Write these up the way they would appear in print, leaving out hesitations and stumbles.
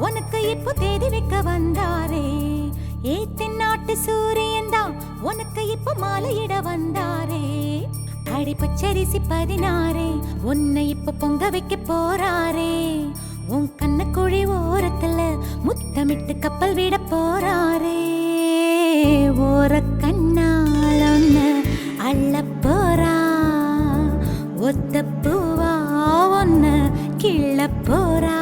உனக்கு இப்போ தேதி வைக்க வந்தாரே. ஏ தென்னாட்டு சூரியன் தான் உனக்கு இப்போ மாலையிட வந்தாரே. அடி பச்சரிசி 16 உன்னை இப்போ பொங்க வைக்க போறாரே. உன் கண்ண குழி ஓரத்துல முத்தமிட்டு கப்பல் விட போறாரே. ஓர கண்ணால் ஒன்னு அள்ள போறா. ஒத்த பூவா ஒன்னு கிள்ள போறா.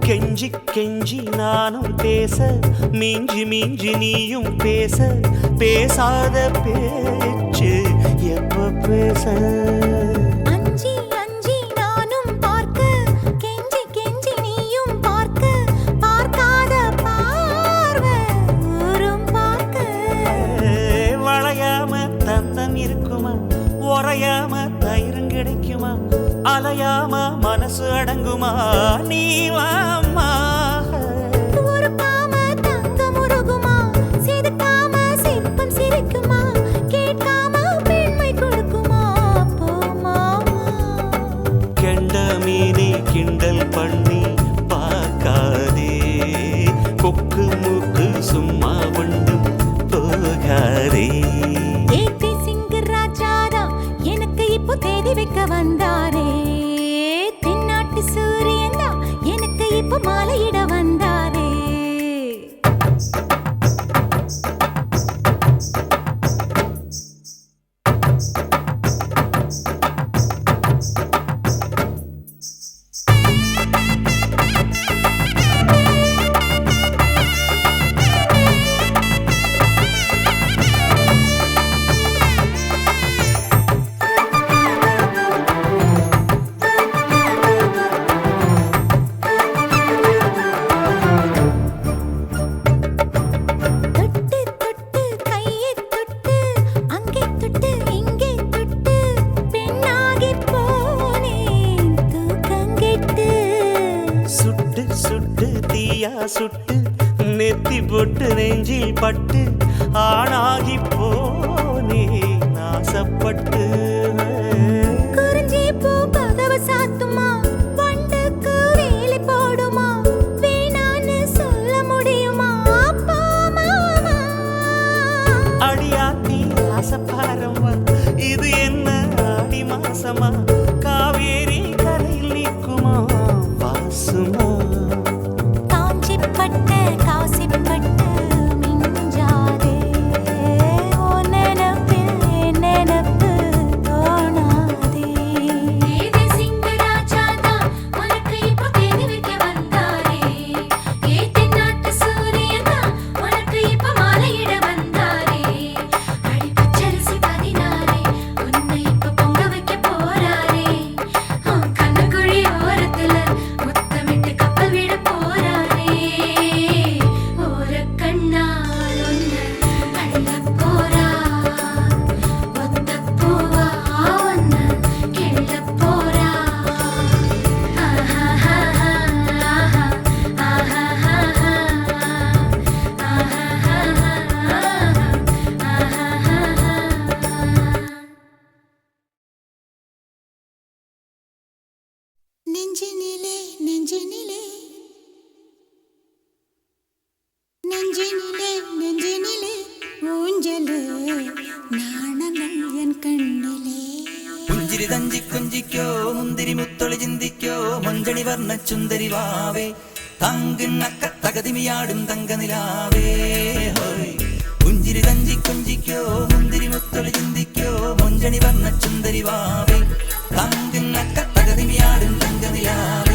கெஞ்சி கெஞ்சி நானும் பேச, மிஞ்சி மிஞ்சி நீயும் பேச, பேசாத பேச்சு எப்ப பேச. அஞ்சி அஞ்சி நானும் பார்க்க, கெஞ்சி கெஞ்சி நீயும் பார்க்க, பார்க்காத பார்வை ஊரும் பார்க்க. வளையாம தந்தம் இருக்குமா, உறையாம தயிரும் கிடைக்குமா, அலையாம மனசு அடங்குமா, நீ வாம்மா. ஒருக்காம தங்கம் உருகுமா, சிரிக்காம சிற்பம் சிரிக்குமா, கேட்காம பெண்மை கொடுக்குமா, போமா. கெண்ட மீனே கிண்டல் பண்ணி பார்க்காதே, கொக்கு மூக்கு சும்மா ஒன்றும் போகாதே. ஏத்தி சிங்கு ராஜாதா எனக்கு இப்போ தேதி வைக்க வந்தாரே. தென்னாட்டு சூரியன் தான் எனக்கு இப்போ மாலையிட வந்தாரே. சுட்டு நெத்தி போட்டு நெஞ்சில் பட்டு ஆணாகி போனே நாசப்பட்டு. குறிஞ்சி பூ கதவு சாத்துமா, வண்டுக்கு வேலி போடுமா, வேணான்னு சொல்ல முடியுமா, போமா. அடியாத்தி ஆசப்பாரம்மா, இது என்ன ஆடி மாசமா, காவேரி கரையில் நிற்குமா வாசுமா. காசிப்பட்டு மிஞ்சாதே, ஓ நினப்பில் நினப்பு தோணாதே. உனக்கு இப்போ தேடி வைக்க வந்தாரே. ஏ தென்னாட்டு சூரியன் தான் உனக்கு இப்போ மாலையிட வந்தாரே. அடி பச்சரிசி 16 உன்னை இப்போ பொங்க வைக்க போறாரே. கண்ணக்குழி ஓரத்துல முத்தமிட்டு கப்பல் விட போறாரே. நெஞ்சினிலே நெஞ்சினிலே நெஞ்சினிலே நெஞ்சினிலே ஊஞ்சலே നാണങ്ങൾ എൻ കണ്ണിലേ പുഞ്ചിരി തഞ്ചി കുഞ്ചിക്കോ മുന്തിരി മുത്തൊളി ചിന്തിക്കോ മഞ്ചണി വർണ്ണ ചുന്ദരി വാവേ തങ്കിണ്ണക്ക തകതിമിയാടും തങ്കനിലാവേ ഹോയ് പുഞ്ചിരി തഞ്ചി കുഞ്ചിക്കോ മുന്തിരി മുത്തൊളി ചിന്തിക്കോ മഞ്ചണി വർണ്ണ ചുന്ദരി വാവേ തങ്കിണ്ണക്ക തകതിമിയാടും തങ്കനിലാവേ